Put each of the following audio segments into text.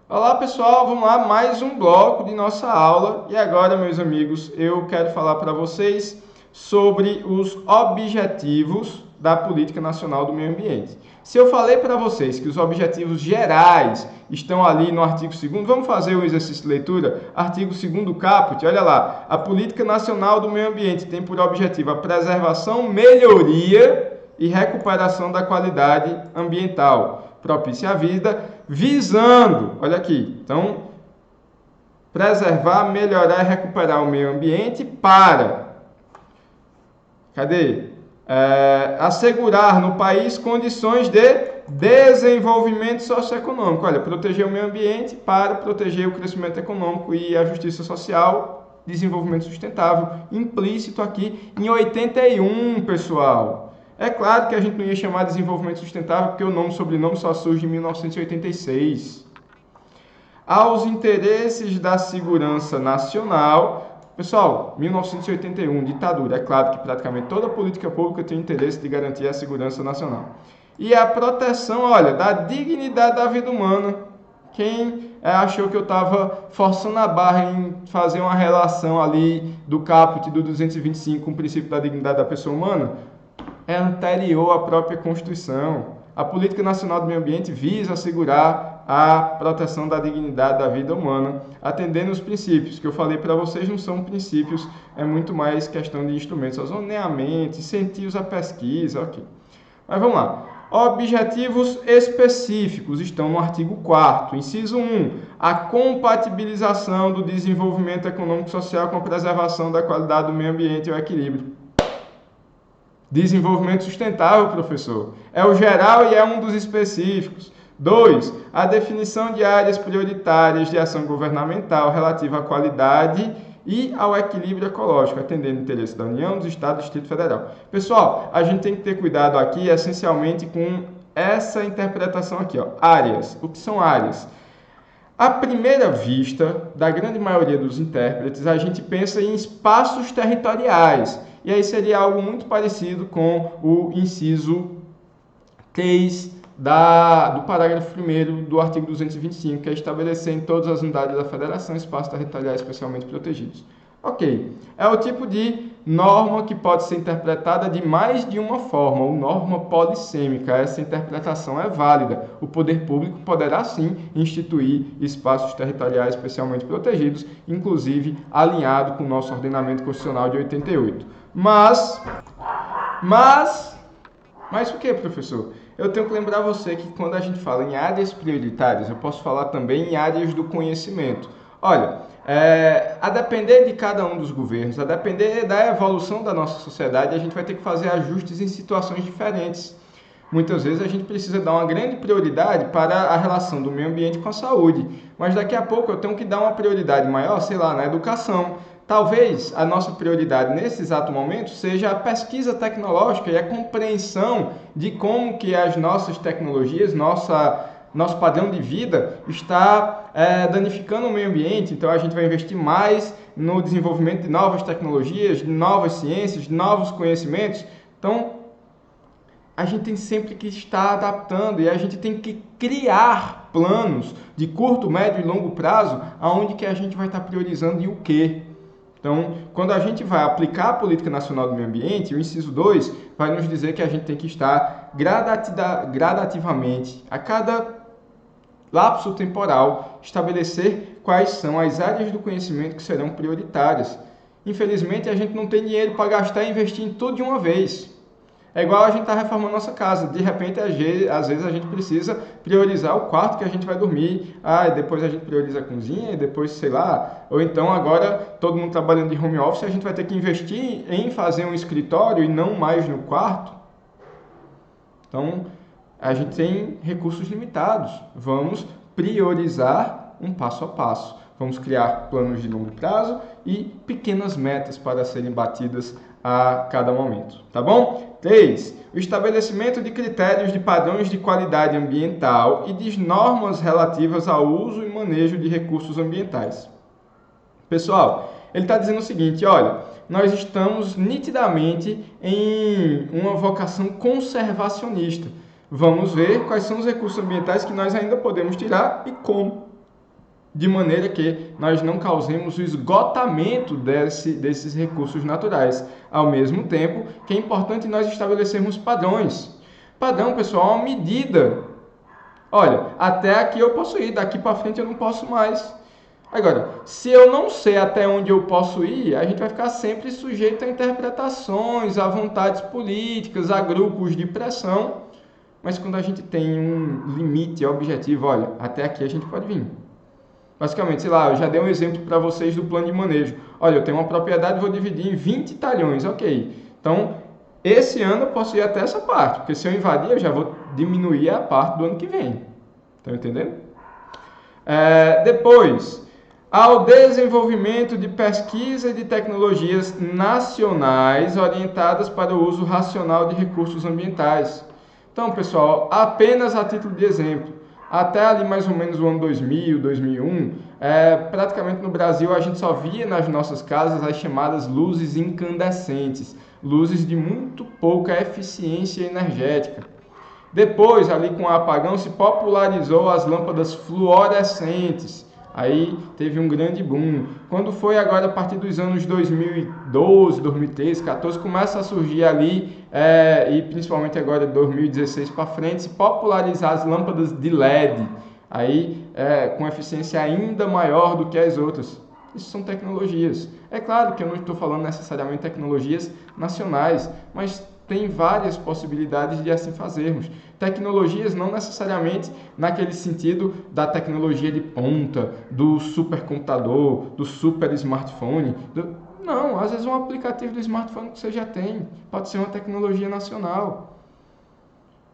Olá pessoal, vamos lá, mais um bloco de nossa aula. E agora, meus amigos, eu quero falar para vocês sobre os objetivos da Política Nacional do Meio Ambiente. Se eu falei para vocês que os objetivos gerais estão ali no artigo 2º, vamos fazer o exercício de leitura? Artigo 2º caput, olha lá. A Política Nacional do Meio Ambiente tem por objetivo a preservação, melhoria e recuperação da qualidade ambiental propícia à vida, visando, olha aqui, então, preservar, melhorar e recuperar o meio ambiente para, assegurar no país condições de desenvolvimento socioeconômico. Olha, proteger o meio ambiente para proteger o crescimento econômico e a justiça social, desenvolvimento sustentável, implícito aqui em 81, pessoal. É claro que a gente não ia chamar de desenvolvimento sustentável porque o nome e sobrenome só surge em 1986. Aos interesses da segurança nacional. Pessoal, 1981, ditadura. É claro que praticamente toda política pública tem interesse de garantir a segurança nacional. E a proteção, olha, da dignidade da vida humana. Quem achou que eu estava forçando a barra em fazer uma relação ali do caput do 225 com o princípio da dignidade da pessoa humana? É anterior à própria Constituição. A Política Nacional do Meio Ambiente visa assegurar a proteção da dignidade da vida humana, atendendo os princípios, que eu falei para vocês não são princípios, é muito mais questão de instrumentos, zoneamento, incentivos à pesquisa, ok. Mas vamos lá. Objetivos específicos estão no artigo 4º, inciso 1, a compatibilização do desenvolvimento econômico e social com a preservação da qualidade do meio ambiente e o equilíbrio. Desenvolvimento sustentável, professor. É o geral e é um dos específicos. 2. A definição de áreas prioritárias de ação governamental relativa à qualidade e ao equilíbrio ecológico, atendendo o interesse da União, dos Estados e do Distrito Federal. Pessoal, a gente tem que ter cuidado aqui, essencialmente, com essa interpretação aqui, ó. Áreas. O que são áreas? À primeira vista, da grande maioria dos intérpretes, a gente pensa em espaços territoriais. E aí seria algo muito parecido com o inciso 3 do parágrafo 1º do artigo 225, que é estabelecer em todas as unidades da federação espaços territoriais especialmente protegidos. Ok, é o tipo de norma que pode ser interpretada de mais de uma forma, ou norma polissêmica. Essa interpretação é válida. O poder público poderá sim instituir espaços territoriais especialmente protegidos, inclusive alinhado com o nosso ordenamento constitucional de 88. Mas o que, professor? Eu tenho que lembrar você que quando a gente fala em áreas prioritárias, eu posso falar também em áreas do conhecimento. Olha, a depender de cada um dos governos, a depender da evolução da nossa sociedade, a gente vai ter que fazer ajustes em situações diferentes. Muitas vezes a gente precisa dar uma grande prioridade para a relação do meio ambiente com a saúde, mas daqui a pouco eu tenho que dar uma prioridade maior, sei lá, na educação. Talvez a nossa prioridade nesse exato momento seja a pesquisa tecnológica e a compreensão de como que as nossas tecnologias, nosso padrão de vida está danificando o meio ambiente. Então a gente vai investir mais no desenvolvimento de novas tecnologias, de novas ciências, de novos conhecimentos. Então a gente tem sempre que estar adaptando e a gente tem que criar planos de curto, médio e longo prazo aonde que a gente vai estar priorizando e o quê. Então, quando a gente vai aplicar a Política Nacional do Meio Ambiente, o inciso 2 vai nos dizer que a gente tem que estar gradativamente, a cada lapso temporal, estabelecer quais são as áreas do conhecimento que serão prioritárias. Infelizmente, a gente não tem dinheiro para gastar e investir em tudo de uma vez. É igual a gente estar reformando nossa casa. De repente, às vezes a gente precisa priorizar o quarto que a gente vai dormir. Depois a gente prioriza a cozinha e depois, sei lá. Ou então agora, todo mundo trabalhando de home office, a gente vai ter que investir em fazer um escritório e não mais no quarto. Então, a gente tem recursos limitados. Vamos priorizar um passo a passo. Vamos criar planos de longo prazo e pequenas metas para serem batidas a cada momento, tá bom? 3. O estabelecimento de critérios de padrões de qualidade ambiental e de normas relativas ao uso e manejo de recursos ambientais. Pessoal, ele está dizendo o seguinte, olha, nós estamos nitidamente em uma vocação conservacionista. Vamos ver quais são os recursos ambientais que nós ainda podemos tirar e como. de maneira que nós não causemos o esgotamento desses recursos naturais. Ao mesmo tempo que é importante nós estabelecermos padrões. Padrão, pessoal, é uma medida. Olha, até aqui eu posso ir, daqui para frente eu não posso mais. Agora, se eu não sei até onde eu posso ir, a gente vai ficar sempre sujeito a interpretações, a vontades políticas, a grupos de pressão. Mas quando a gente tem um limite objetivo, olha, até aqui a gente pode vir. Basicamente, sei lá, eu já dei um exemplo para vocês do plano de manejo. Olha, eu tenho uma propriedade e vou dividir em 20 talhões, ok. Então, esse ano eu posso ir até essa parte, porque se eu invadir, eu já vou diminuir a parte do ano que vem. Estão entendendo? Depois, ao desenvolvimento de pesquisa e de tecnologias nacionais orientadas para o uso racional de recursos ambientais. Então, pessoal, apenas a título de exemplo, até ali mais ou menos o ano 2000, 2001, praticamente no Brasil a gente só via nas nossas casas as chamadas luzes incandescentes, luzes de muito pouca eficiência energética. Depois, ali com o apagão, se popularizou as lâmpadas fluorescentes. Aí teve um grande boom. Quando foi agora a partir dos anos 2012, 2013, 2014, começa a surgir ali, e principalmente agora de 2016 para frente, se popularizar as lâmpadas de LED, aí com eficiência ainda maior do que as outras. Isso são tecnologias. É claro que eu não estou falando necessariamente tecnologias nacionais, mas tem várias possibilidades de assim fazermos. Tecnologias não necessariamente naquele sentido da tecnologia de ponta, do supercomputador, do super smartphone. Não, às vezes um aplicativo do smartphone que você já tem pode ser uma tecnologia nacional.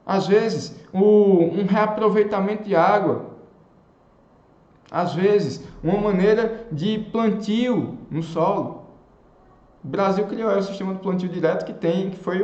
Às vezes, um reaproveitamento de água. Às vezes, uma maneira de plantio no solo. O Brasil criou o sistema de plantio direto que foi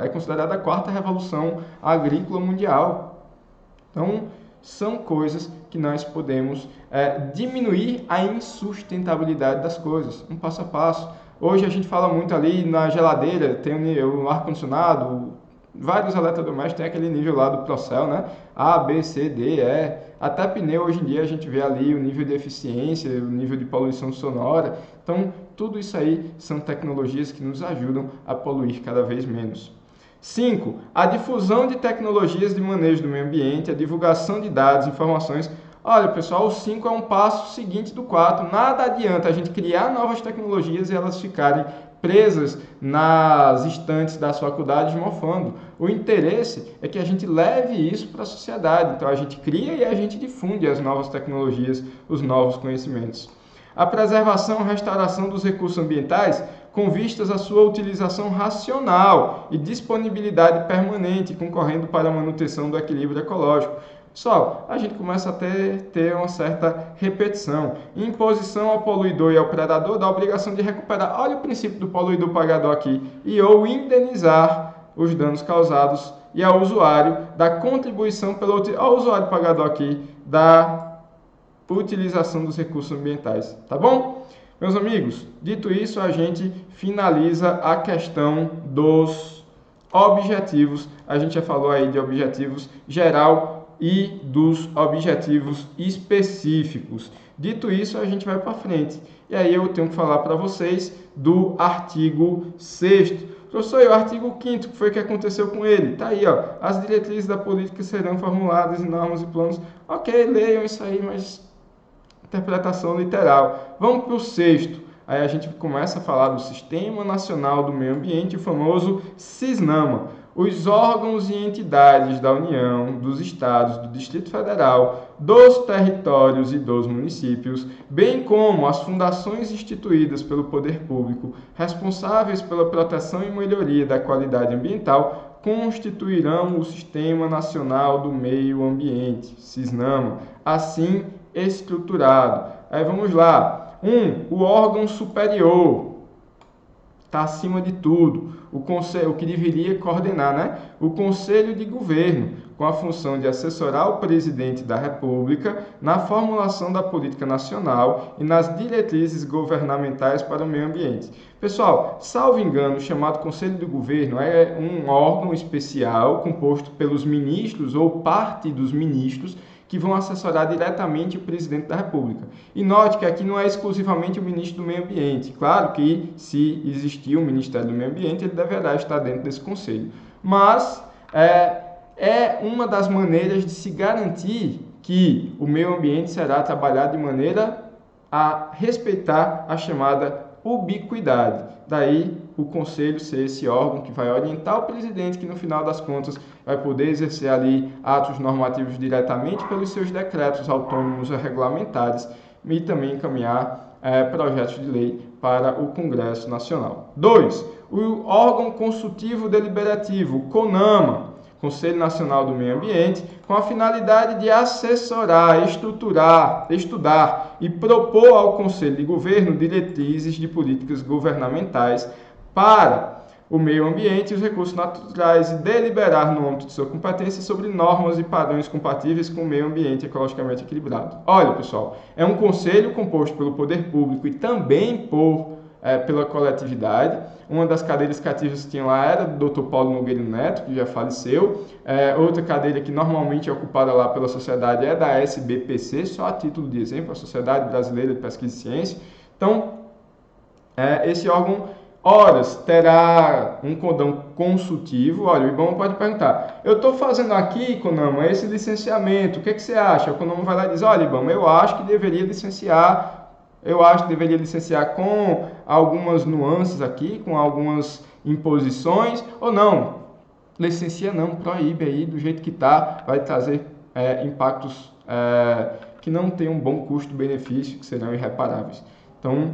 é considerada a quarta revolução agrícola mundial. Então, são coisas que nós podemos diminuir a insustentabilidade das coisas, um passo a passo. Hoje a gente fala muito ali na geladeira, tem o ar-condicionado, vários eletrodomésticos tem aquele nível lá do Procel, né? A, B, C, D, E. Até pneu, hoje em dia, a gente vê ali o nível de eficiência, o nível de poluição sonora. Então, tudo isso aí são tecnologias que nos ajudam a poluir cada vez menos. 5. A difusão de tecnologias de manejo do meio ambiente, a divulgação de dados, informações. Olha, pessoal, o 5 é um passo seguinte do 4. Nada adianta a gente criar novas tecnologias e elas ficarem presas nas estantes das faculdades mofando. O interesse é que a gente leve isso para a sociedade. Então, a gente cria e a gente difunde as novas tecnologias, os novos conhecimentos. A preservação e restauração dos recursos ambientais com vistas à sua utilização racional e disponibilidade permanente, concorrendo para a manutenção do equilíbrio ecológico. Pessoal, a gente começa a ter uma certa repetição. Imposição ao poluidor e ao predador da obrigação de recuperar. Olha o princípio do poluidor-pagador aqui. Ou indenizar os danos causados e ao usuário da contribuição ao usuário pagador aqui da utilização dos recursos ambientais. Tá bom? Meus amigos, dito isso, a gente finaliza a questão dos objetivos. A gente já falou aí de objetivos geral e dos objetivos específicos. Dito isso, a gente vai para frente. E aí eu tenho que falar para vocês do artigo 6º. Professor, e o artigo 5º, que foi que aconteceu com ele? Tá aí, ó. As diretrizes da política serão formuladas em normas e planos. Ok, leiam isso aí, mas interpretação literal. Vamos para o 6º. Aí a gente começa a falar do Sistema Nacional do Meio Ambiente, o famoso SISNAMA. Os órgãos e entidades da União, dos Estados, do Distrito Federal, dos territórios e dos municípios, bem como as fundações instituídas pelo poder público, responsáveis pela proteção e melhoria da qualidade ambiental, constituirão o Sistema Nacional do Meio Ambiente, SISNAMA, assim estruturado. Aí vamos lá. 1. O órgão superior. Está acima de tudo. O que deveria coordenar, né? O Conselho de Governo, com a função de assessorar o presidente da República na formulação da política nacional e nas diretrizes governamentais para o meio ambiente. Pessoal, salvo engano, o chamado Conselho de Governo é um órgão especial composto pelos ministros ou parte dos ministros que vão assessorar diretamente o presidente da República. E note que aqui não é exclusivamente o ministro do Meio Ambiente. Claro que, se existir o Ministério do Meio Ambiente, ele deverá estar dentro desse conselho. Mas é uma das maneiras de se garantir que o meio ambiente será trabalhado de maneira a respeitar a chamada ubiquidade. Daí o conselho ser esse órgão que vai orientar o presidente, que no final das contas vai poder exercer ali atos normativos diretamente pelos seus decretos autônomos ou regulamentares e também encaminhar projetos de lei para o Congresso Nacional. 2. O órgão consultivo deliberativo, o CONAMA, Conselho Nacional do Meio Ambiente, com a finalidade de assessorar, estruturar, estudar e propor ao Conselho de Governo diretrizes de políticas governamentais para o meio ambiente e os recursos naturais e deliberar no âmbito de sua competência sobre normas e padrões compatíveis com o meio ambiente ecologicamente equilibrado. Olha, pessoal, é um conselho composto pelo poder público e também pela coletividade. Uma das cadeiras cativas que tinha lá era do Dr. Paulo Nogueira Neto, que já faleceu. Outra cadeira que normalmente é ocupada lá pela sociedade é da SBPC, só a título de exemplo, a Sociedade Brasileira de Pesquisa e Ciência. Então, esse órgão, horas, terá um condão consultivo. Olha, o IBAMA pode perguntar, eu estou fazendo aqui, CONAMA, esse licenciamento, o que você acha? O CONAMA vai lá e diz, olha, IBAMA, eu acho que deveria licenciar com algumas nuances aqui, com algumas imposições, ou não, licencia não, proíbe aí do jeito que está, vai trazer impactos que não têm um bom custo-benefício, que serão irreparáveis. Então,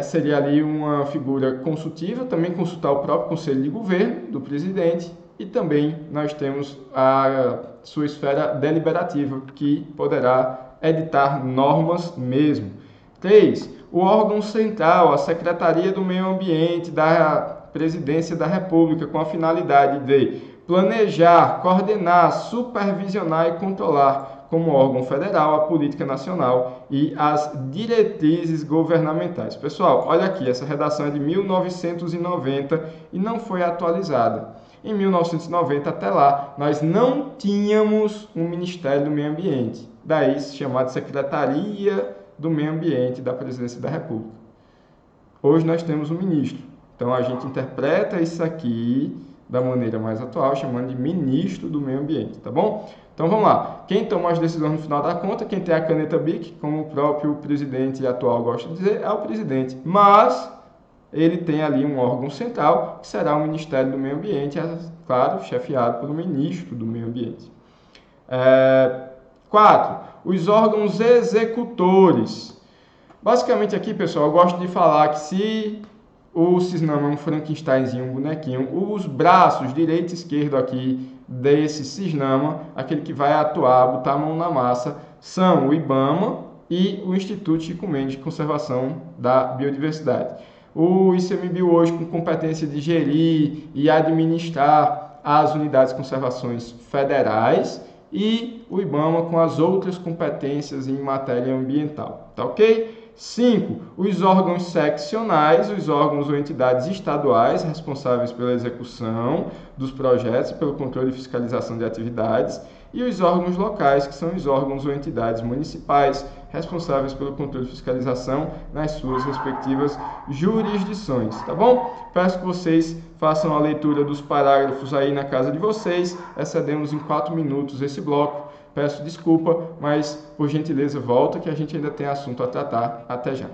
seria ali uma figura consultiva, também consultar o próprio Conselho de Governo do presidente, e também nós temos a sua esfera deliberativa, que poderá editar normas mesmo. 3. O órgão central, a Secretaria do Meio Ambiente da Presidência da República, com a finalidade de planejar, coordenar, supervisionar e controlar como órgão federal a política nacional e as diretrizes governamentais. Pessoal, olha aqui, essa redação é de 1990 e não foi atualizada. Em 1990 até lá, nós não tínhamos um Ministério do Meio Ambiente, daí chamado Secretaria do Meio Ambiente da Presidência da República. Hoje nós temos um ministro, então a gente interpreta isso aqui da maneira mais atual, chamando de Ministro do Meio Ambiente, tá bom? Então vamos lá, quem toma as decisões no final da conta, quem tem a caneta BIC, como o próprio presidente atual gosta de dizer, é o presidente, mas ele tem ali um órgão central, que será o Ministério do Meio Ambiente, claro, chefiado pelo Ministro do Meio Ambiente. 4. Os órgãos executores. Basicamente aqui, pessoal, eu gosto de falar que se o Cisnama é um Frankensteinzinho, um bonequinho, os braços direito e esquerdo aqui desse Cisnama, aquele que vai atuar, botar a mão na massa, são o IBAMA e o Instituto Chico Mendes de Conservação da Biodiversidade. O ICMBio hoje com competência de gerir e administrar as unidades de conservações federais e o IBAMA com as outras competências em matéria ambiental, tá ok? 5. Os órgãos seccionais, os órgãos ou entidades estaduais responsáveis pela execução dos projetos e pelo controle e fiscalização de atividades, e os órgãos locais, que são os órgãos ou entidades municipais responsáveis pelo controle e fiscalização nas suas respectivas jurisdições, tá bom? Peço que vocês façam a leitura dos parágrafos aí na casa de vocês, excedemos em 4 minutos esse bloco. Peço desculpa, mas por gentileza volta que a gente ainda tem assunto a tratar. Até já.